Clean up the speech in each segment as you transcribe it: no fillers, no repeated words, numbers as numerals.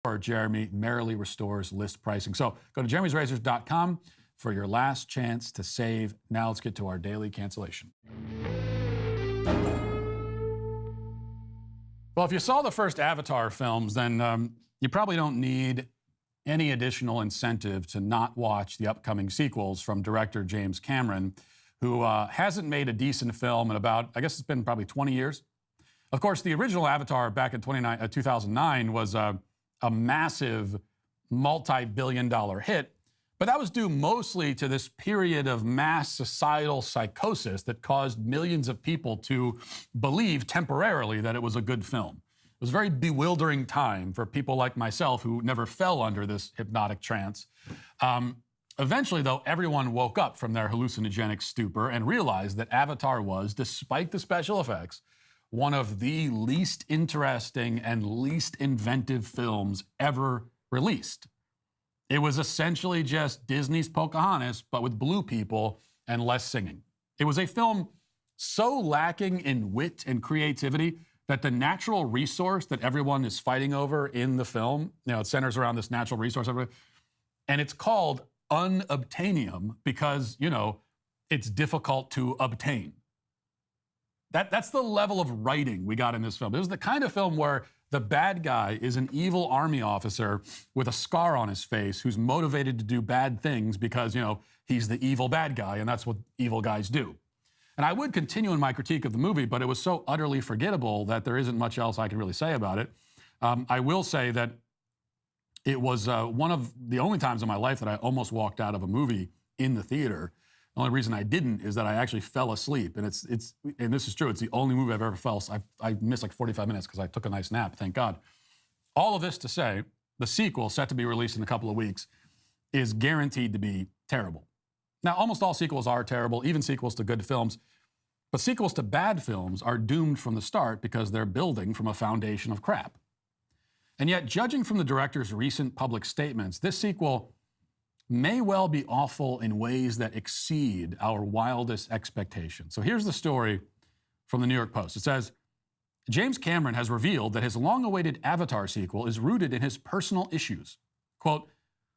or Jeremy merrily restores list pricing. So go to jeremy'srazors.com for your last chance to save. Now let's get to our daily cancellation. Well, if you saw the first Avatar films, then you probably don't need any additional incentive to not watch the upcoming sequels from director James Cameron, who hasn't made a decent film in about, I guess it's been probably 20 years. Of course, the original Avatar back in 2009 was a massive multi-billion-dollar hit, but that was due mostly to this period of mass societal psychosis that caused millions of people to believe temporarily that it was a good film. It was a very bewildering time for people like myself who never fell under this hypnotic trance. Eventually, though, everyone woke up from their hallucinogenic stupor and realized that Avatar was, despite the special effects, one of the least interesting and least inventive films ever released. It was essentially just Disney's Pocahontas, but with blue people and less singing. It was a film so lacking in wit and creativity that the natural resource that everyone is fighting over in the film, it centers around this natural resource, and it's called unobtainium because, it's difficult to obtain. That's the level of writing we got in this film. It was the kind of film where the bad guy is an evil army officer with a scar on his face who's motivated to do bad things because, he's the evil bad guy, and that's what evil guys do. And I would continue in my critique of the movie, but it was so utterly forgettable that there isn't much else I can really say about it. I will say that it was one of the only times in my life that I almost walked out of a movie in the theater. The only reason I didn't is that I actually fell asleep, and and this is true. It's the only movie I've ever fell. I missed like 45 minutes because I took a nice nap. Thank God. All of this to say, the sequel, set to be released in a couple of weeks, is guaranteed to be terrible. Now, almost all sequels are terrible, even sequels to good films. But sequels to bad films are doomed from the start because they're building from a foundation of crap. And yet, judging from the director's recent public statements, this sequel may well be awful in ways that exceed our wildest expectations. So here's the story from the New York Post. It says, James Cameron has revealed that his long-awaited Avatar sequel is rooted in his personal issues. Quote,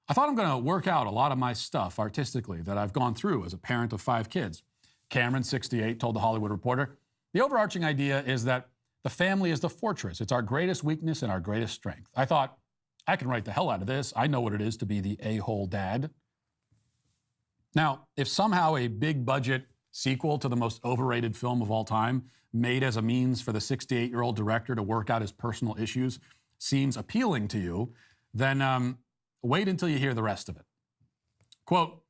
I thought I'm going to work out a lot of my stuff artistically that I've gone through as a parent of 5 kids. Cameron, 68, told The Hollywood Reporter, the overarching idea is that the family is the fortress. It's our greatest weakness and our greatest strength. I thought, I can write the hell out of this. I know what it is to be the a-hole dad. Now, if somehow a big-budget sequel to the most overrated film of all time, made as a means for the 68-year-old director to work out his personal issues, seems appealing to you, then wait until you hear the rest of it. Quote,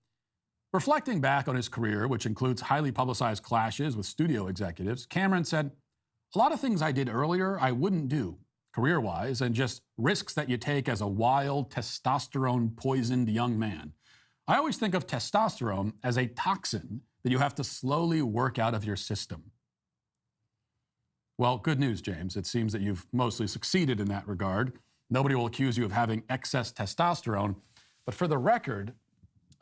reflecting back on his career, which includes highly publicized clashes with studio executives, Cameron said, a lot of things I did earlier I wouldn't do, career-wise, and just risks that you take as a wild, testosterone-poisoned young man. I always think of testosterone as a toxin that you have to slowly work out of your system. Well, good news, James. It seems that you've mostly succeeded in that regard. Nobody will accuse you of having excess testosterone. But for the record,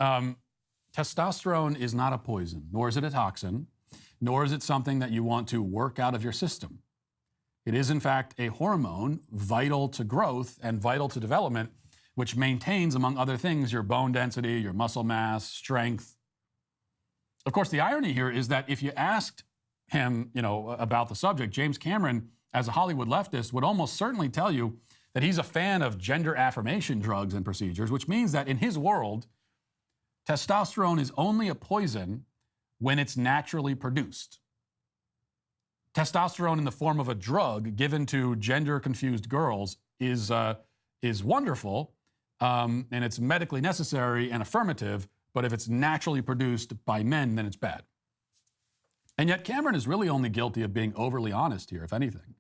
testosterone is not a poison, nor is it a toxin, nor is it something that you want to work out of your system. It is, in fact, a hormone vital to growth and vital to development, which maintains, among other things, your bone density, your muscle mass, strength. Of course, the irony here is that if you asked him, about the subject, James Cameron, as a Hollywood leftist, would almost certainly tell you that he's a fan of gender affirmation drugs and procedures, which means that in his world, testosterone is only a poison when it's naturally produced. Testosterone in the form of a drug given to gender-confused girls is wonderful, and it's medically necessary and affirmative, but if it's naturally produced by men, then it's bad. And yet Cameron is really only guilty of being overly honest here, if anything,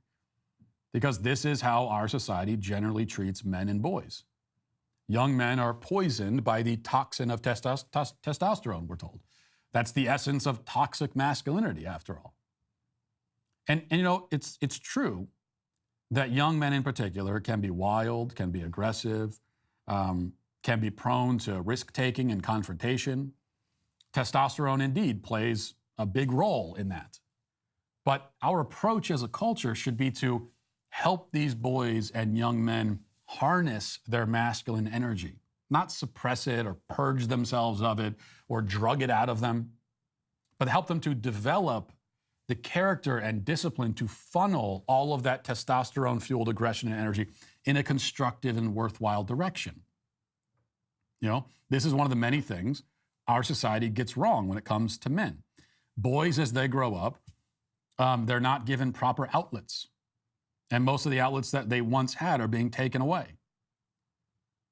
because this is how our society generally treats men and boys. Young men are poisoned by the toxin of testosterone, we're told. That's the essence of toxic masculinity, after all. And it's true that young men in particular can be wild, can be aggressive, can be prone to risk-taking and confrontation. Testosterone indeed plays a big role in that. But our approach as a culture should be to help these boys and young men harness their masculine energy, not suppress it or purge themselves of it or drug it out of them, but help them to develop the character and discipline to funnel all of that testosterone-fueled aggression and energy in a constructive and worthwhile direction. You know, this is one of the many things our society gets wrong when it comes to men. Boys, as they grow up, they're not given proper outlets. And most of the outlets that they once had are being taken away.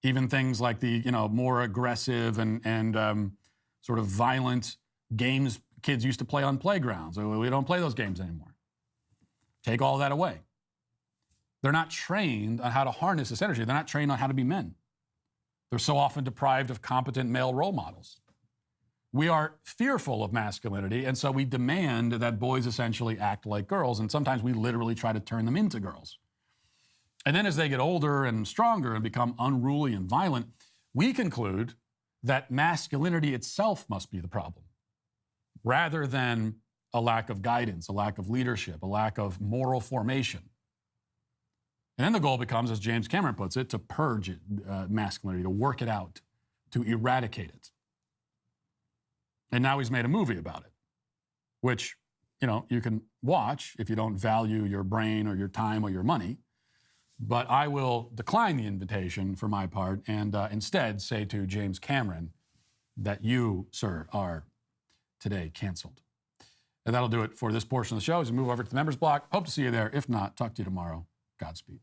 Even things like the, more aggressive and sort of violent games kids used to play on playgrounds. We don't play those games anymore. Take all that away. They're not trained on how to harness this energy. They're not trained on how to be men. They're so often deprived of competent male role models. We are fearful of masculinity, and so we demand that boys essentially act like girls, and sometimes we literally try to turn them into girls. And then as they get older and stronger and become unruly and violent, we conclude that masculinity itself must be the problem, rather than a lack of guidance, a lack of leadership, a lack of moral formation. And then the goal becomes, as James Cameron puts it, to purge it, masculinity, to work it out, to eradicate it. And now he's made a movie about it, which, you can watch if you don't value your brain or your time or your money. But I will decline the invitation for my part and instead say to James Cameron that you, sir, are today canceled. And that'll do it for this portion of the show. As we move over to the members block, hope to see you there. If not, talk to you tomorrow. Godspeed.